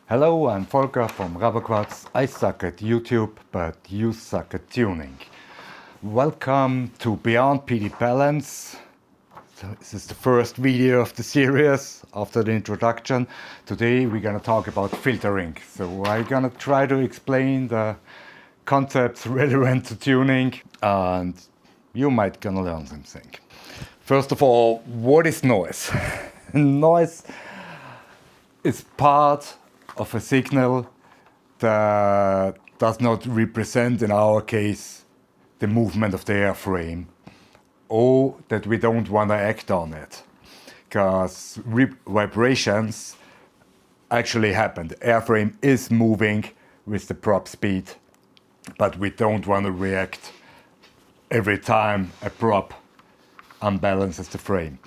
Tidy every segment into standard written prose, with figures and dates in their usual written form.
Hello, I'm Volker from Rubber Quartz. I suck at YouTube, but you suck at tuning. Welcome to Beyond PD Balance. So this is the first video of the series after the introduction. Today we're gonna talk about filtering. So I'm gonna try to explain the concepts relevant to tuning, and you might gonna learn something. First of all, what is noise? Noise is part of a signal that does not represent, in our case, the movement of the airframe, or that we don't want to act on it, because vibrations actually happen. The airframe is moving with the prop speed, but we don't want to react every time a prop unbalances the frame.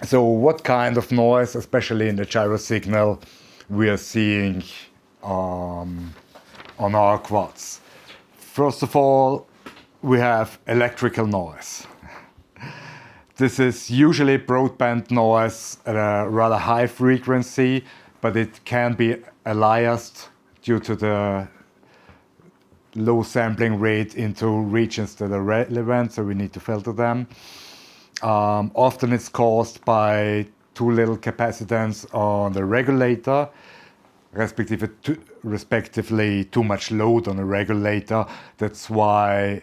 So what kind of noise, especially in the gyro signal, we are seeing on our quads? First of all, we have electrical noise. This is usually broadband noise at a rather high frequency, but it can be aliased due to the low sampling rate into regions that are relevant, so we need to filter them. Often it's caused by too little capacitance on the regulator, respectively too much load on the regulator. That's why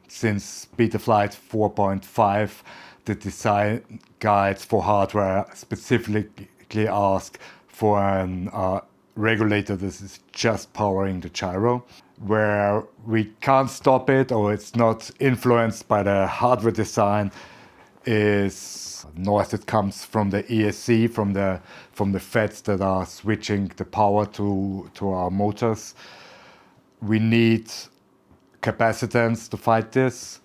since Betaflight 4.5, the design guides for hardware specifically ask for a regulator that is just powering the gyro, where we can't stop it or it's not influenced by the hardware design, is noise that comes from the ESC, from the FETs that are switching the power to our motors. We need capacitance to fight this.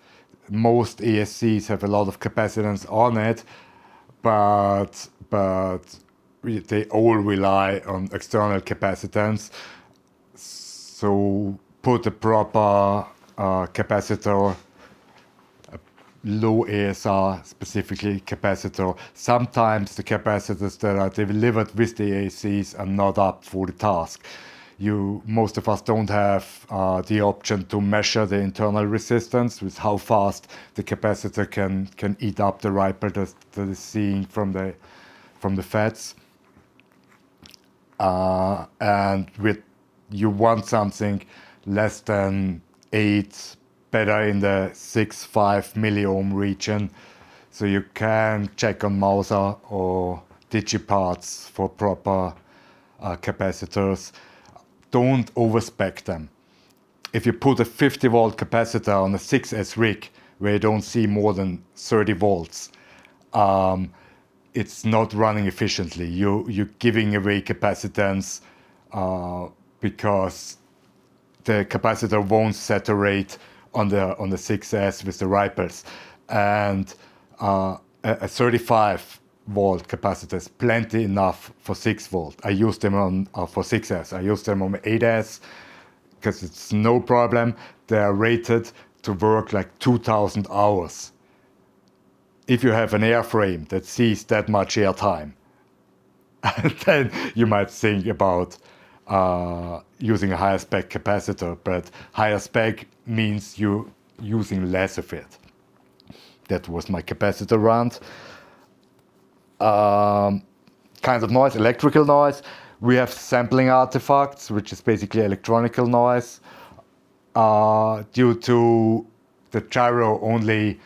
Most ESCs have a lot of capacitance on it, but they all rely on external capacitance. So put a proper capacitor, low ASR, specifically capacitor. Sometimes the capacitors that are delivered with the ACs are not up for the task. Most of us don't have the option to measure the internal resistance with how fast the capacitor can eat up the ripple that is seen from the FETs. And you want something less than 8, better in the 6-5 milliohm region, so you can check on Mauser or DigiParts for proper capacitors. Don't overspec them. If you put a 50 volt capacitor on a 6S rig where you don't see more than 30 volts, it's not running efficiently. You're giving away capacitance because the capacitor won't saturate on the 6S with the ripples, and a 35 volt capacitor is plenty enough for 6 volt. I use them for 6S. I use them on 8S because it's no problem. They are rated to work like 2000 hours. If you have an airframe that sees that much air time, then you might think about using a higher spec capacitor, but higher spec means you're using less of it. That was my capacitor-rant. Kinds of noise, electrical noise. We have sampling artifacts, which is basically electronical noise, due to the gyro only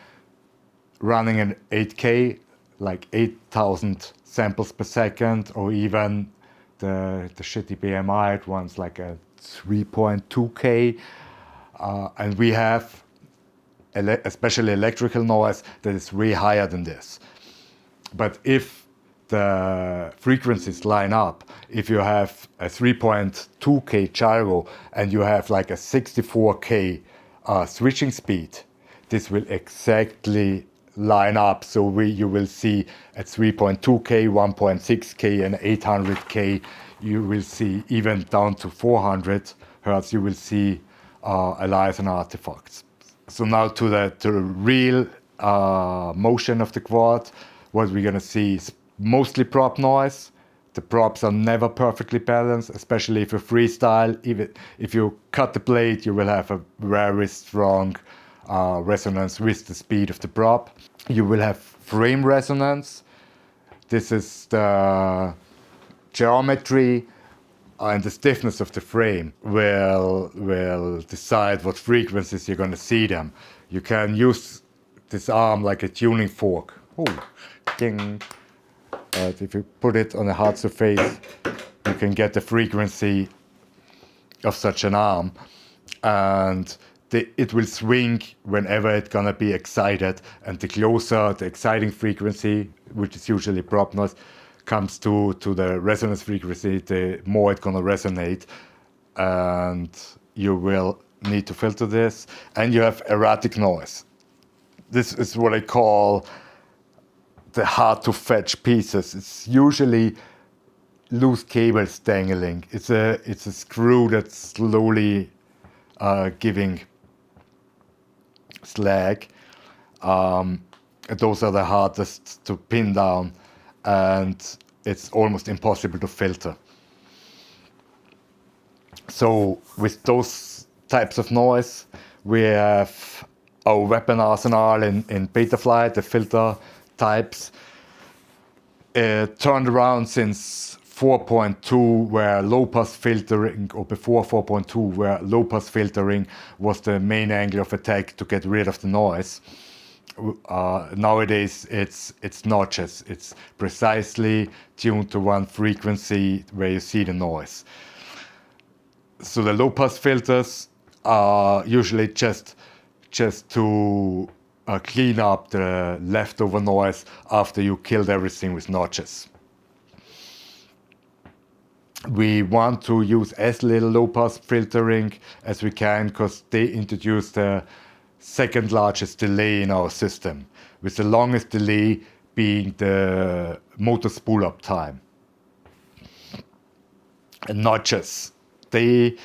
running in 8K, like 8,000 samples per second, or even the shitty BMI, it runs like a 3.2K. And we have especially electrical noise that is way higher than this. But if the frequencies line up, if you have a 3.2K gyro and you have like a 64K switching speed, this will exactly line up. So you will see at 3.2K, 1.6K and 800K, you will see even down to 400 Hertz, you will see alias and artifacts. So now to the real motion of the quad, what we're going to see is mostly prop noise. The props are never perfectly balanced, especially if you freestyle. Even if you cut the blade, you will have a very strong resonance with the speed of the prop. You will have frame resonance. This is the geometry and the stiffness of the frame will decide what frequencies you're going to see them. You can use this arm like a tuning fork. Oh, ding. But if you put it on a hard surface, you can get the frequency of such an arm, and it will swing whenever it's gonna be excited. And the closer the exciting frequency, which is usually prop noise, comes to the resonance frequency, the more it's gonna resonate, and you will need to filter this. And you have erratic noise. This is what I call the hard to fetch pieces. It's usually loose cables dangling. It's a screw that's slowly giving slag. Those are the hardest to pin down, and it's almost impossible to filter. So with those types of noise, we have our weapon arsenal in Betaflight, the filter types. Turned around since 4.2, where low-pass filtering, or before 4.2, where low-pass filtering was the main angle of attack to get rid of the noise. Nowadays, it's notches. It's precisely tuned to one frequency where you see the noise. So the low-pass filters are usually just to clean up the leftover noise after you killed everything with notches. We want to use as little low-pass filtering as we can, because they introduce the second largest delay in our system, with the longest delay being the motor spool-up time. And notches, they,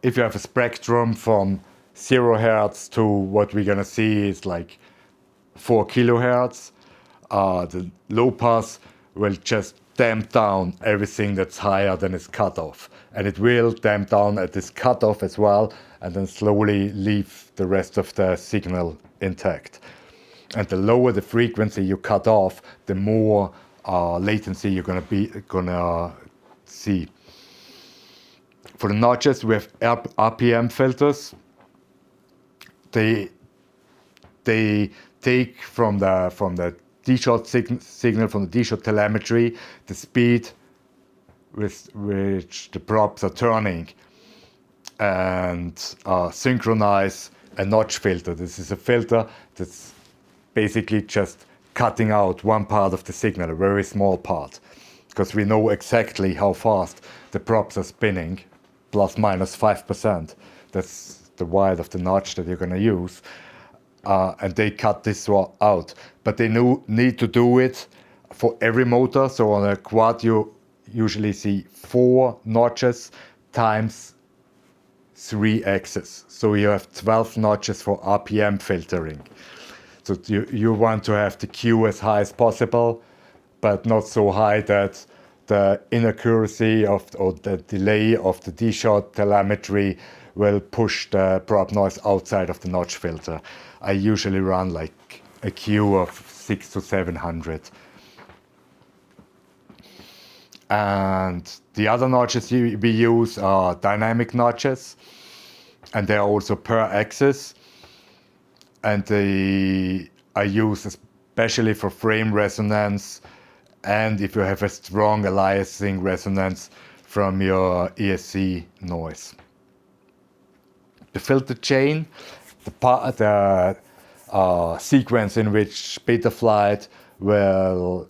if you have a spectrum from 0 hertz to what we're gonna see is like 4 kilohertz, the low pass will just damp down everything that's higher than its cutoff, and it will damp down at this cutoff as well, and then slowly leave the rest of the signal intact. And the lower the frequency you cut off, the more latency you're gonna see. For the notches, we have RPM filters. They take from the D-shot signal, from the D-shot telemetry, the speed with which the props are turning, and synchronize a notch filter. This is a filter that's basically just cutting out one part of the signal, a very small part, because we know exactly how fast the props are spinning, plus minus 5%. That's the width of the notch that you're going to use. And they cut this out. But they need to do it for every motor. So on a quad, you usually see 4 notches times 3 axes. So you have 12 notches for RPM filtering. So you want to have the Q as high as possible, but not so high that the inaccuracy or the delay of the D-shot telemetry will push the prop noise outside of the notch filter. I usually run like a Q of 600 to 700. And the other notches we use are dynamic notches, and they're also per axis. And they are used especially for frame resonance, and if you have a strong aliasing resonance from your ESC-noise. The filter chain, the sequence in which Betaflight will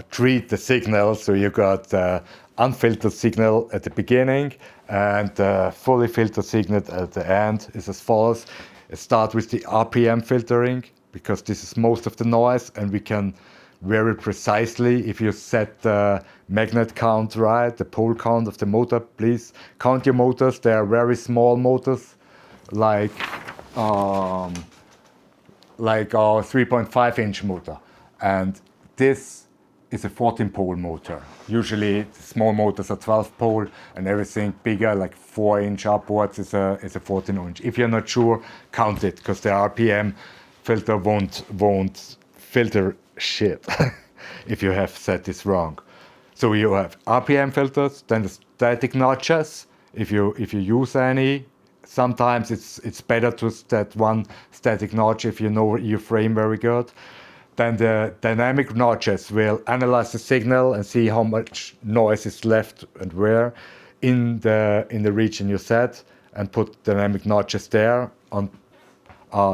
treat the signal. So you got the unfiltered signal at the beginning and the fully filtered signal at the end is as follows. It starts with the RPM filtering, because this is most of the noise, and we can very precisely, if you set the magnet count right, the pole count of the motor, please count your motors. They are very small motors, like our 3.5-inch motor. And this is a 14-pole motor. Usually small motors are 12-pole, and everything bigger, like 4-inch upwards, is a 14-inch. If you're not sure, count it, because the RPM filter won't filter shit if you have set this wrong. So you have RPM filters, then the static notches. If you use any, sometimes it's better to set one static notch if you know your frame very good. Then the dynamic notches will analyze the signal and see how much noise is left and where in the region you set, and put dynamic notches there on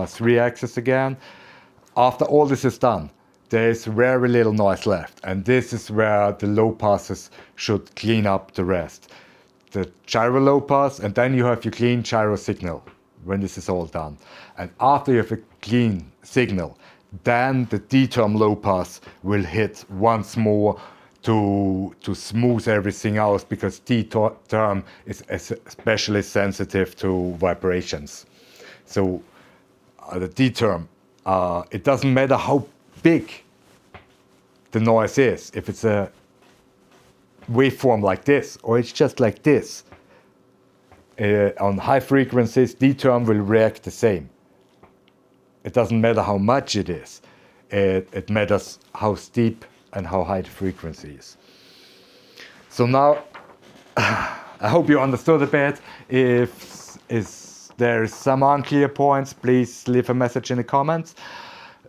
3 axis again. After all this is done, there is very little noise left, and this is where the low passes should clean up the rest. The gyro low pass, and then you have your clean gyro signal when this is all done. And after you have a clean signal, then the D-term low pass will hit once more to smooth everything out, because D-term is especially sensitive to vibrations. So the D-term, it doesn't matter how big the noise is, if it's a waveform like this or it's just like this. On high frequencies, D-term will react the same. It doesn't matter how much it is. It matters how steep and how high the frequency is. So now, I hope you understood a bit. If there is some unclear points, please leave a message in the comments.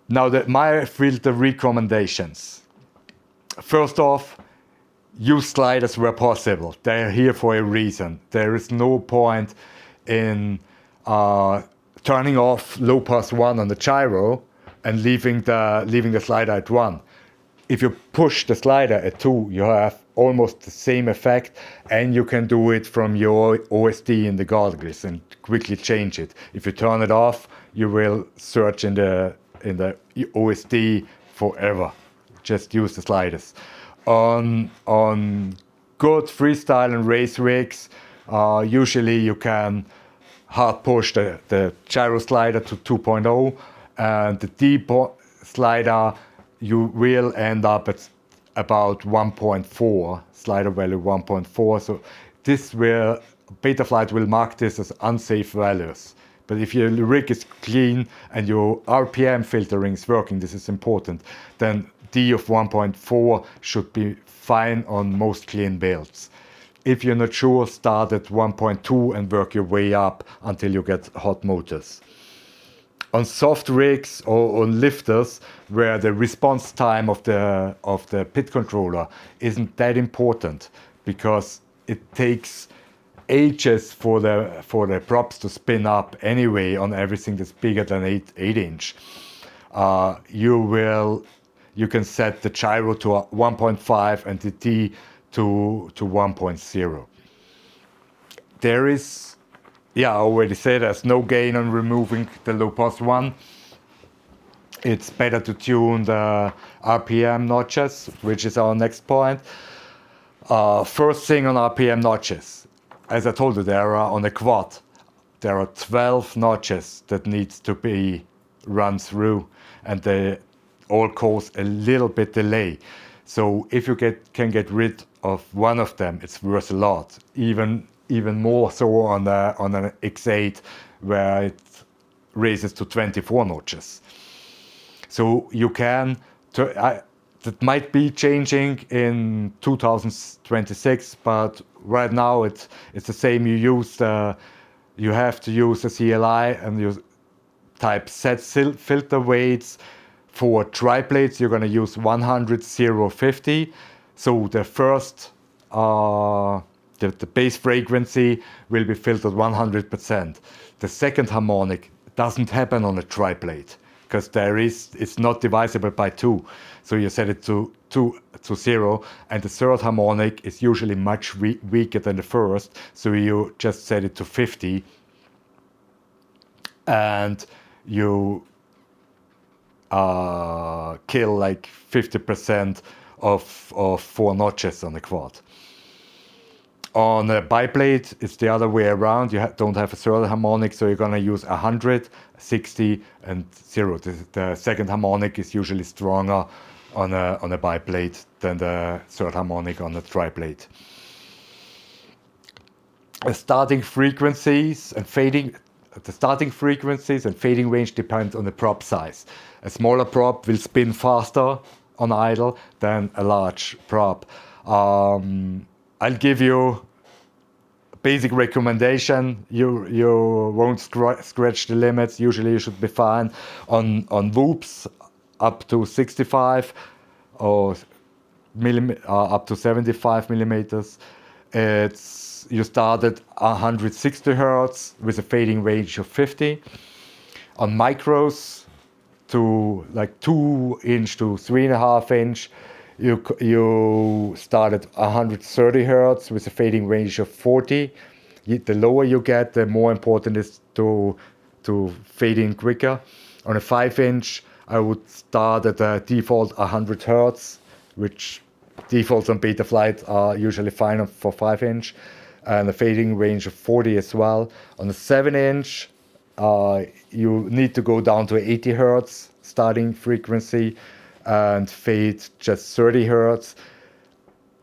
Now, my filter recommendations. First off, use sliders where possible. They're here for a reason. There is no point in turning off low pass 1 on the gyro and leaving the slider at 1. If you push the slider at 2, you have almost the same effect, and you can do it from your OSD in the goggles and quickly change it. If you turn it off, you will search in the OSD forever. Just use the sliders. On good freestyle and race rigs, usually you can hard push the gyro slider to 2.0, and the D slider you will end up at about 1.4, slider value 1.4. So Betaflight will mark this as unsafe values. But if your rig is clean and your RPM filtering is working, this is important, then D of 1.4 should be fine on most clean builds. If you're not sure, start at 1.2 and work your way up until you get hot motors. On soft rigs or on lifters, where the response time of the pit controller isn't that important, because it takes ages for the props to spin up anyway on everything that's bigger than 8 inch. You can set the gyro to 1.5 and the D to 1.0. There is, I already said, there's no gain on removing the low pass 1. It's better to tune the RPM notches, which is our next point. First thing on RPM notches, as I told you, there are on a quad, there are 12 notches that needs to be run through, and they all cause a little bit delay. So if you can get rid of one of them, it's worth a lot. Even more so on an X8, where it raises to 24 notches. So you can, that might be changing in 2026, but right now it's the same. You have to use a CLI, and you type set filter weights. For triplates, you're going to use 100/050. So the first, the base frequency will be filtered 100%. The second harmonic doesn't happen on a triplate, because it's not divisible by 2. So you set it to 0, and the third harmonic is usually much weaker than the first. So you just set it to 50, and you kill like 50% of 4 notches on the quad. On a biblade, it's the other way around. You don't have a third harmonic, so you're going to use 100, 60, and 0. The second harmonic is usually stronger on a biblade than the third harmonic on a triblade. The starting frequencies and fading range depend on the prop size. A smaller prop will spin faster on idle than a large prop. I'll give you a basic recommendation. You won't scratch the limits. Usually you should be fine on whoops up to 65 or up to 75 millimeters. You start at 160 hertz with a fading range of 50. On micros, to like 2 inch to 3.5 inch, you start at 130 hertz with a fading range of 40. The lower you get, the more important it is to fade in quicker. On a 5 inch, I would start at a default 100 hertz, which defaults on Betaflight are usually fine for 5 inch, and a fading range of 40 as well. On the 7 inch, you need to go down to 80 hertz starting frequency and fade just 30 hertz.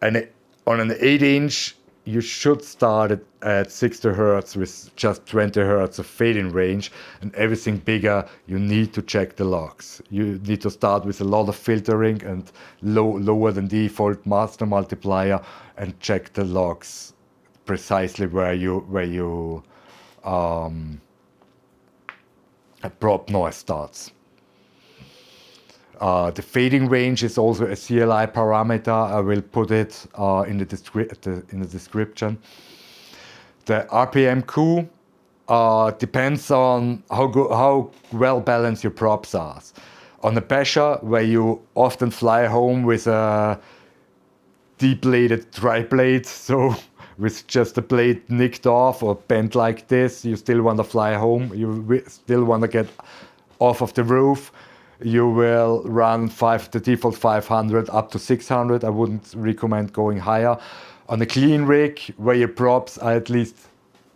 And on an 8 inch, you should start at 60 hertz with just 20 hertz of fading range, and everything bigger, you need to check the logs. You need to start with a lot of filtering and lower than default master multiplier and check the logs precisely where you prop noise starts. The fading range is also a CLI parameter. I will put it in the description. The RPM-Q depends on how well balanced your props are. On a basher, where you often fly home with a debladed tri-blade, so with just the blade nicked off or bent like this, you still want to fly home, you still want to get off of the roof, you will run the default 500 up to 600. I wouldn't recommend going higher. On a clean rig, where your props are at least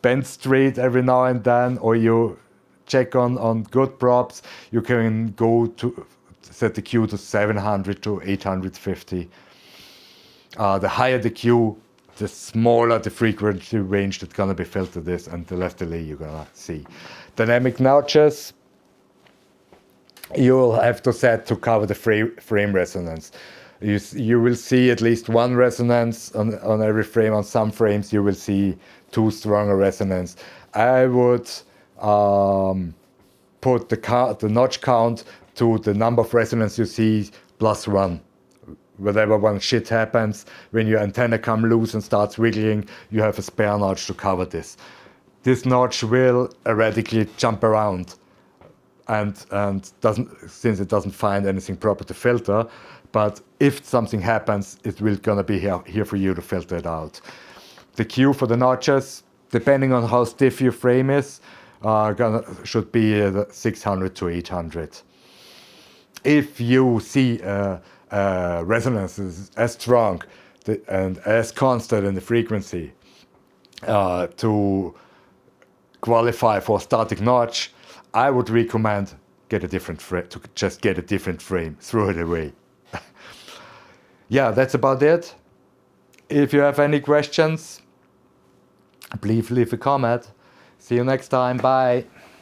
bent straight every now and then, or you check on good props, you can go to set the Q to 700 to 850. The higher the Q, the smaller the frequency range that's going to be filtered is, and the less delay you're going to see. Dynamic notches, you'll have to set to cover the frame resonance. You will see at least one resonance on every frame. On some frames you will see 2 stronger resonance. I would put the notch count to the number of resonance you see plus 1. Whatever one shit happens, when your antenna come loose and starts wiggling, you have a spare notch to cover this. This notch will erratically jump around and since it doesn't find anything proper to filter, but if something happens, it will gonna be here for you to filter it out. The Q for the notches, depending on how stiff your frame is, should be 600 to 800. If you see resonance is as strong and as constant in the frequency to qualify for static notch, I would recommend get a different frame, throw it away. Yeah, that's about it. If you have any questions, please leave a comment. See you next time. Bye.